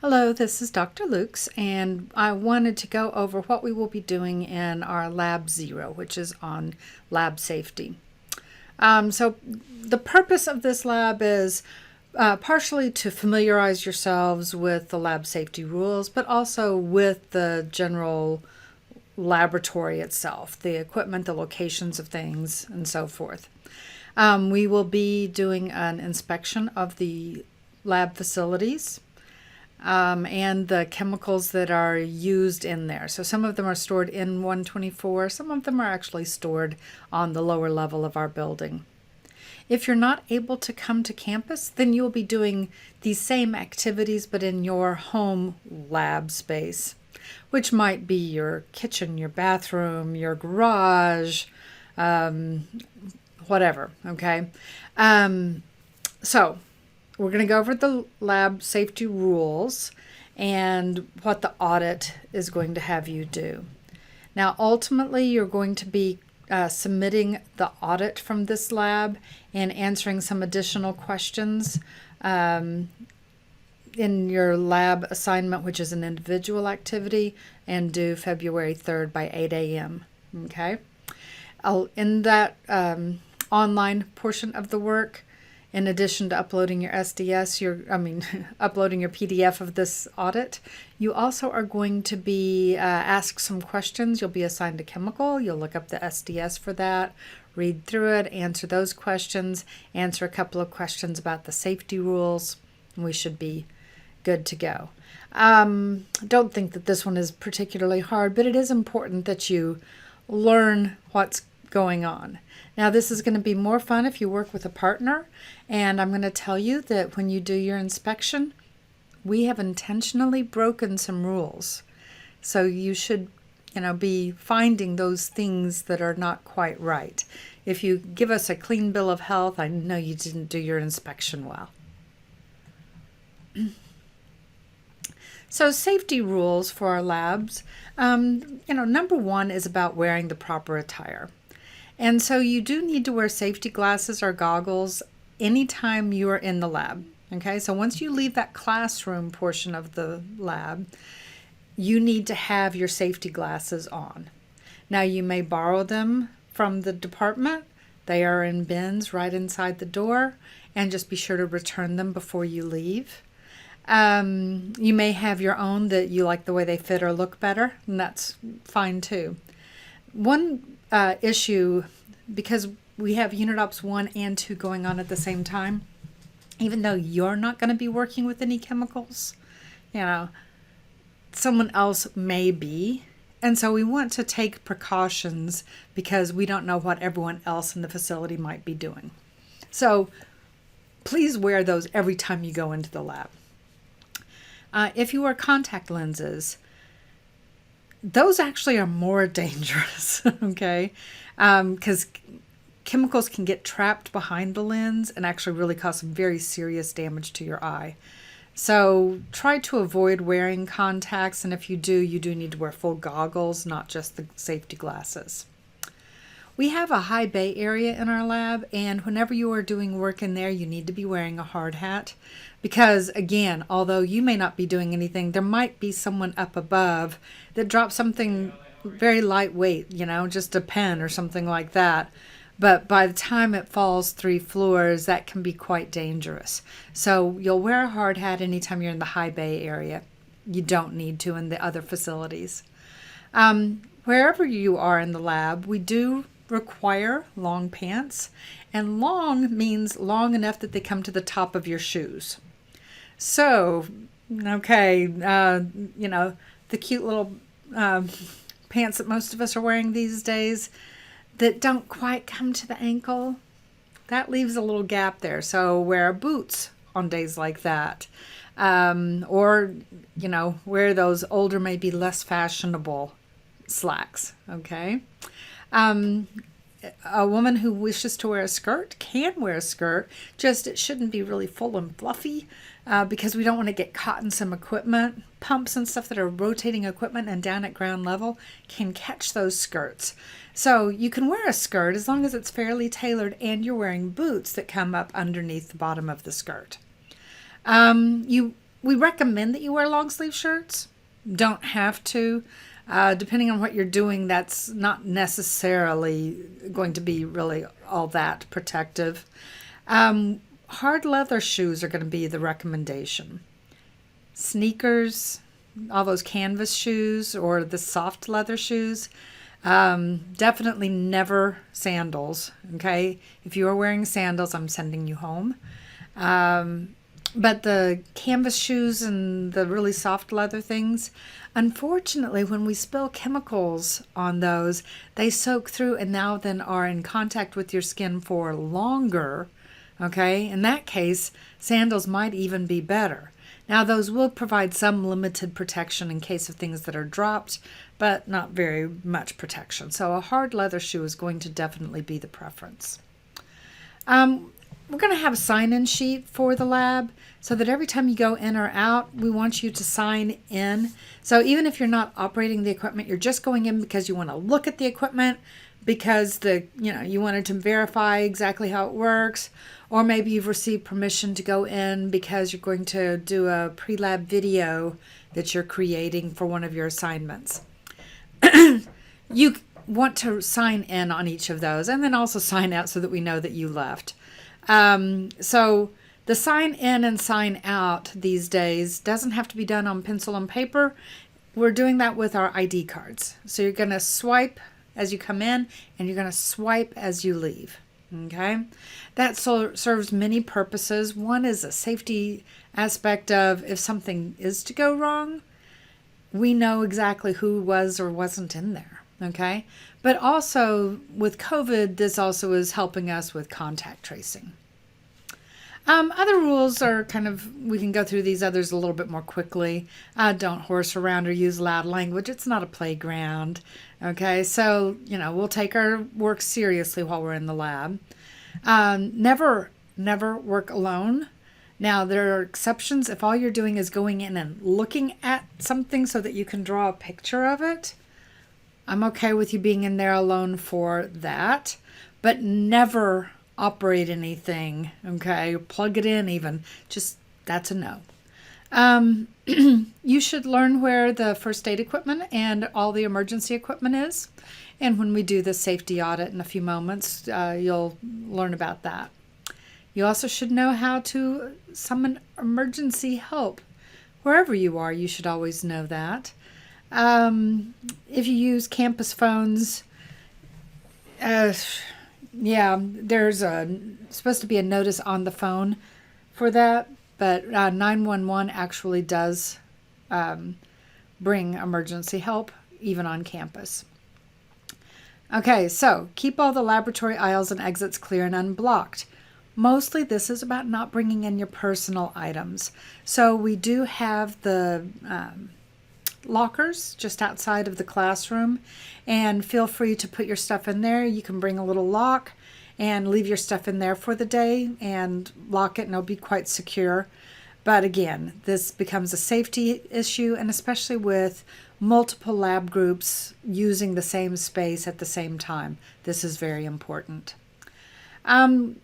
Hello, this is Dr. Lukes, and I wanted to go over what we will be doing in our Lab 0, which is on lab safety. So the purpose of this lab is partially to familiarize yourselves with the lab safety rules, but also with the general laboratory itself, the equipment, the locations of things, and so forth. We will be doing an inspection of the lab facilities and the chemicals that are used in there. So some of them are stored in 124, some of them are actually stored on the lower level of our building. If you're not able to come to campus, then you'll be doing these same activities but in your home lab space, which might be your kitchen, your bathroom, your garage, whatever, okay? So we're going to go over the lab safety rules and what the audit is going to have you do. Now, ultimately, you're going to be submitting the audit from this lab and answering some additional questions in your lab assignment, which is an individual activity and due February 3rd by 8 a.m. Okay? In that online portion of the work, in addition to uploading your uploading your PDF of this audit, you also are going to be asked some questions. You'll be assigned a chemical. You'll look up the SDS for that, read through it, answer those questions, answer a couple of questions about the safety rules, and we should be good to go. Don't think that this one is particularly hard, but it is important that you learn what's going on. Now, this is going to be more fun if you work with a partner, and I'm going to tell you that when you do your inspection, we have intentionally broken some rules. So you should, be finding those things that are not quite right. If you give us a clean bill of health, I know you didn't do your inspection well. So safety rules for our labs, number one is about wearing the proper attire. And so you do need to wear safety glasses or goggles anytime you are in the lab. Okay, so once you leave that classroom portion of the lab, you need to have your safety glasses on. Now, you may borrow them from the department. They are in bins right inside the door, and just be sure to return them before you leave. You may have your own that you like the way they fit or look better, and that's fine too. One issue, because we have Unit Ops 1 and 2 going on at the same time, even though you're not going to be working with any chemicals, someone else may be. And so we want to take precautions because we don't know what everyone else in the facility might be doing. So please wear those every time you go into the lab. If you wear contact lenses, those actually are more dangerous, okay? Because chemicals can get trapped behind the lens and actually really cause some very serious damage to your eye. So try to avoid wearing contacts, and if you do need to wear full goggles, not just the safety glasses. We have a high bay area in our lab, and whenever you are doing work in there, you need to be wearing a hard hat because, again, although you may not be doing anything, there might be someone up above that drops something very lightweight, just a pen or something like that. But by the time it falls 3 floors, that can be quite dangerous. So you'll wear a hard hat anytime you're in the high bay area. You don't need to in the other facilities. Wherever you are in the lab, we do require long pants, and long means long enough that they come to the top of your shoes. So, okay, the cute little pants that most of us are wearing these days that don't quite come to the ankle, that leaves a little gap there. So wear boots on days like that. Or, wear those older, maybe less fashionable slacks, okay? A woman who wishes to wear a skirt can wear a skirt, just it shouldn't be really full and fluffy because we don't want to get caught in some equipment. Pumps and stuff that are rotating equipment and down at ground level can catch those skirts. So you can wear a skirt as long as it's fairly tailored and you're wearing boots that come up underneath the bottom of the skirt. You We recommend that you wear long sleeve shirts. Don't have to. Depending on what you're doing, that's not necessarily going to be really all that protective. Hard leather shoes are going to be the recommendation. Sneakers, all those canvas shoes or the soft leather shoes. Definitely never sandals. Okay. If you are wearing sandals, I'm sending you home. But the canvas shoes and the really soft leather things, unfortunately, when we spill chemicals on those, they soak through and now then are in contact with your skin for longer. Okay. In that case, sandals might even be better. Now, those will provide some limited protection in case of things that are dropped, but not very much protection. So a hard leather shoe is going to definitely be the preference. We're going to have a sign-in sheet for the lab so that every time you go in or out, we want you to sign in. So even if you're not operating the equipment, you're just going in because you want to look at the equipment, because you wanted to verify exactly how it works, or maybe you've received permission to go in because you're going to do a pre-lab video that you're creating for one of your assignments. You want to sign in on each of those and then also sign out so that we know that you left. So the sign in and sign out these days doesn't have to be done on pencil and paper. We're doing that with our ID cards. So you're going to swipe as you come in and you're going to swipe as you leave. Okay. That serves many purposes. One is a safety aspect of if something is to go wrong, we know exactly who was or wasn't in there. Okay. But also with COVID, this also is helping us with contact tracing. Other rules are we can go through these others a little bit more quickly. Don't horse around or use loud language. It's not a playground. Okay, so, we'll take our work seriously while we're in the lab. Never work alone. Now, there are exceptions. If all you're doing is going in and looking at something so that you can draw a picture of it, I'm okay with you being in there alone for that. But never operate anything, okay? Plug it in even. Just, that's a no. You should learn where the first aid equipment and all the emergency equipment is. And when we do the safety audit in a few moments, you'll learn about that. You also should know how to summon emergency help. Wherever you are, you should always know that. If you use campus phones, there's supposed to be a notice on the phone for that, but 911 actually does bring emergency help, even on campus. Okay, so keep all the laboratory aisles and exits clear and unblocked. Mostly this is about not bringing in your personal items. So we do have the lockers just outside of the classroom, and feel free to put your stuff in there. You can bring a little lock and leave your stuff in there for the day and lock it, and it'll be quite secure. But again, this becomes a safety issue, and especially with multiple lab groups using the same space at the same time, this is very important. Sometimes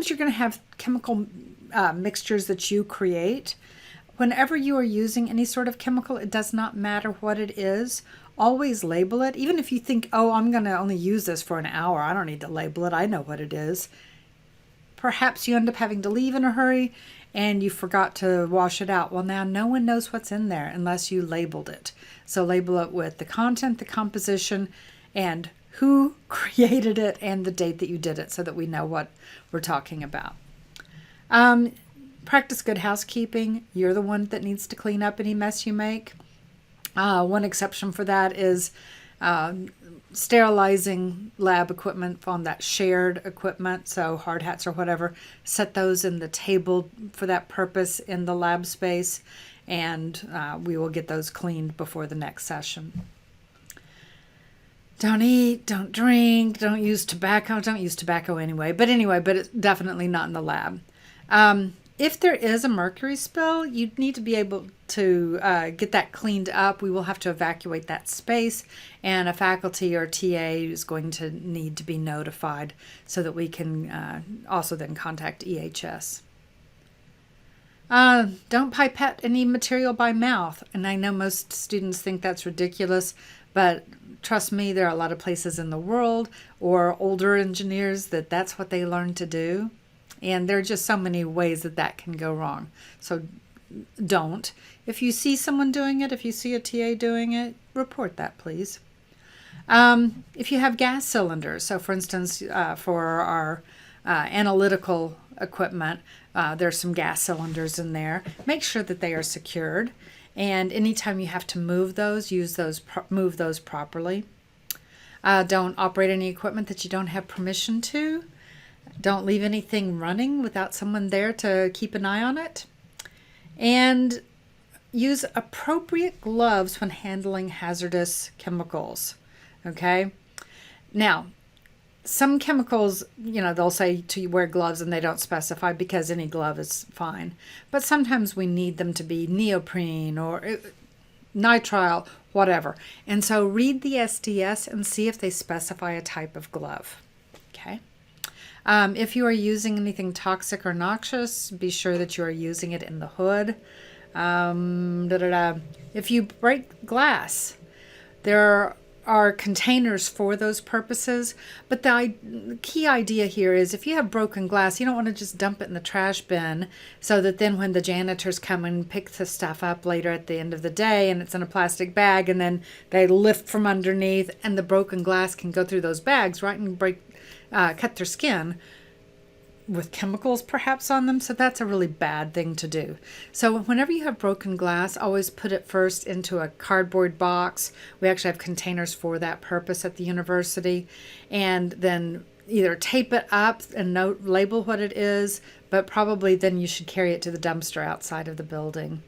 you're going to have chemical mixtures that you create. Whenever you are using any sort of chemical, it does not matter what it is. Always label it. Even if you think, oh, I'm going to only use this for an hour, I don't need to label it. I know what it is. Perhaps you end up having to leave in a hurry and you forgot to wash it out. Well, now no one knows what's in there unless you labeled it. So label it with the content, the composition, and who created it and the date that you did it so that we know what we're talking about. Practice good housekeeping. You're the one that needs to clean up any mess you make. One exception for that is sterilizing lab equipment on that shared equipment, so hard hats or whatever. Set those in the table for that purpose in the lab space, and we will get those cleaned before the next session. Don't eat, don't drink, don't use tobacco. Don't use tobacco anyway. But it's definitely not in the lab. If there is a mercury spill, you need to be able to get that cleaned up. We will have to evacuate that space, and a faculty or TA is going to need to be notified so that we can also then contact EHS. Don't pipette any material by mouth. And I know most students think that's ridiculous, but trust me, there are a lot of places in the world or older engineers that that's what they learn to do. And there are just so many ways that that can go wrong. So don't. If you see someone doing it, if you see a TA doing it, report that, please. If you have gas cylinders, so for instance, for our analytical equipment, there's some gas cylinders in there. Make sure that they are secured. And anytime you have to move those, move those properly. Don't operate any equipment that you don't have permission to. Don't leave anything running without someone there to keep an eye on it. And use appropriate gloves when handling hazardous chemicals. Okay? Now, some chemicals, they'll say to wear gloves and they don't specify because any glove is fine. But sometimes we need them to be neoprene or nitrile, whatever. And so read the SDS and see if they specify a type of glove. Okay? If you are using anything toxic or noxious, be sure that you are using it in the hood. If you break glass, there are containers for those purposes, but the key idea here is if you have broken glass, you don't want to just dump it in the trash bin so that then when the janitors come and pick the stuff up later at the end of the day and it's in a plastic bag and then they lift from underneath and the broken glass can go through those bags, right, and cut their skin with chemicals perhaps on them. So that's a really bad thing to do. So whenever you have broken glass, always put it first into a cardboard box. We actually have containers for that purpose at the university. And then either tape it up and label what it is, but probably then you should carry it to the dumpster outside of the building.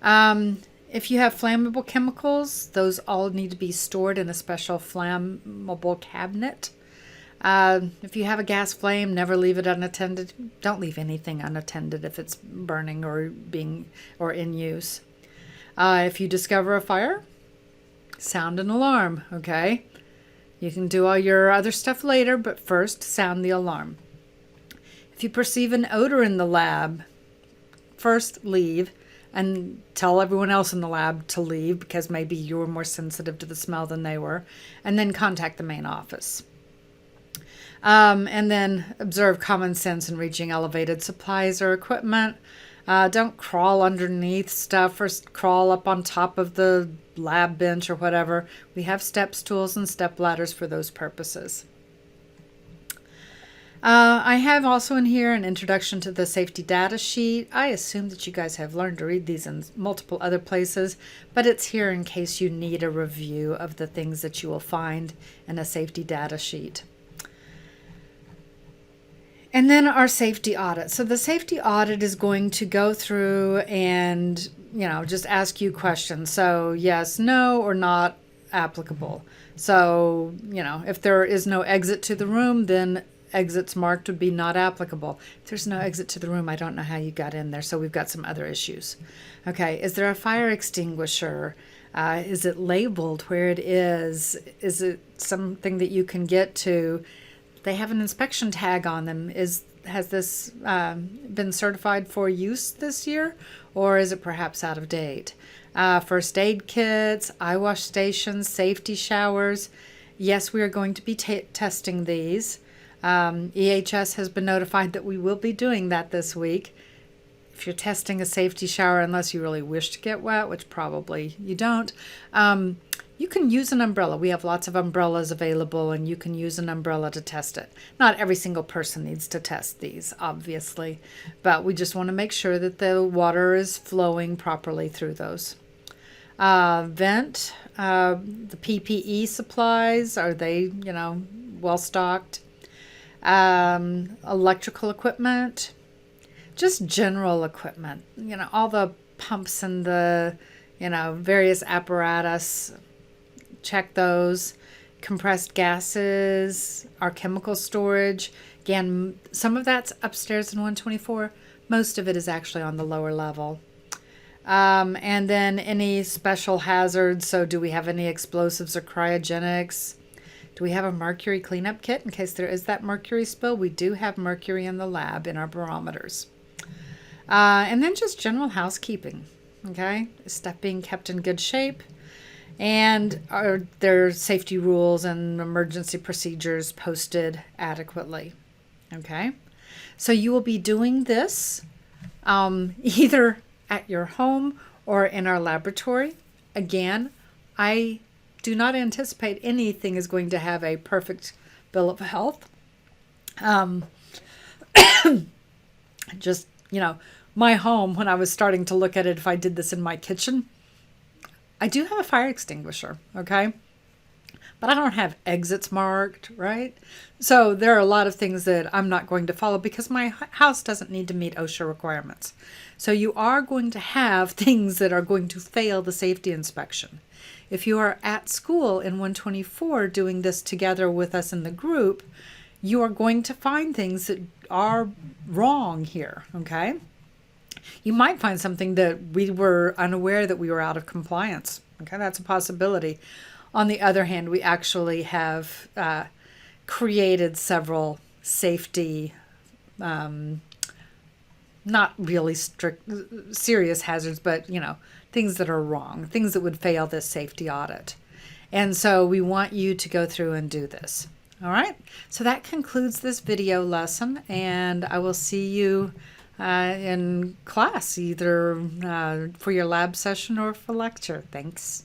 If you have flammable chemicals, those all need to be stored in a special flammable cabinet. If you have a gas flame, never leave it unattended. Don't leave anything unattended if it's burning or in use. If you discover a fire, sound an alarm, okay? You can do all your other stuff later, but first sound the alarm. If you perceive an odor in the lab, first leave and tell everyone else in the lab to leave because maybe you were more sensitive to the smell than they were, and then contact the main office. And then observe common sense in reaching elevated supplies or equipment. Don't crawl underneath stuff or crawl up on top of the lab bench or whatever. We have step stools and step ladders for those purposes. I have also in here an introduction to the safety data sheet. I assume that you guys have learned to read these in multiple other places, but it's here in case you need a review of the things that you will find in a safety data sheet. And then our safety audit. So the safety audit is going to go through and, just ask you questions. So yes, no, or not applicable. So, if there is no exit to the room, then exits marked would be not applicable. If there's no exit to the room, I don't know how you got in there. So we've got some other issues. Okay, is there a fire extinguisher? Is it labeled where it is? Is it something that you can get to? They have an inspection tag on them. Has this been certified for use this year, or is it perhaps out of date? First aid kits, eye wash stations, safety showers. Yes, we are going to be testing these. EHS has been notified that we will be doing that this week. If you're testing a safety shower, unless you really wish to get wet, which probably you don't, you can use an umbrella. We have lots of umbrellas available, and you can use an umbrella to test it. Not every single person needs to test these, obviously, but we just want to make sure that the water is flowing properly through those. Vent, the PPE supplies, are they, well stocked? Electrical equipment, just general equipment, all the pumps and the, various apparatus. Check those. Compressed gases, our chemical storage. Again, some of that's upstairs in 124. Most of it is actually on the lower level. And then any special hazards. So do we have any explosives or cryogenics? Do we have a mercury cleanup kit in case there is that mercury spill? We do have mercury in the lab in our barometers. And then just general housekeeping. Okay, stuff being kept in good shape, and are there safety rules and emergency procedures posted adequately? Okay, so you will be doing this either at your home or in our laboratory. Again, I do not anticipate anything is going to have a perfect bill of health. Um, just, my home, when I was starting to look at it, if I did this in my kitchen, I do have a fire extinguisher, okay? But I don't have exits marked, right? So there are a lot of things that I'm not going to follow because my house doesn't need to meet OSHA requirements. So you are going to have things that are going to fail the safety inspection. If you are at school in 124 doing this together with us in the group, you are going to find things that are wrong here, okay? You might find something that we were unaware that we were out of compliance. Okay, that's a possibility. On the other hand, we actually have created several safety, not really strict, serious hazards, but things that are wrong, things that would fail this safety audit. And so we want you to go through and do this. All right, so that concludes this video lesson, and I will see you in class, either for your lab session or for lecture. Thanks.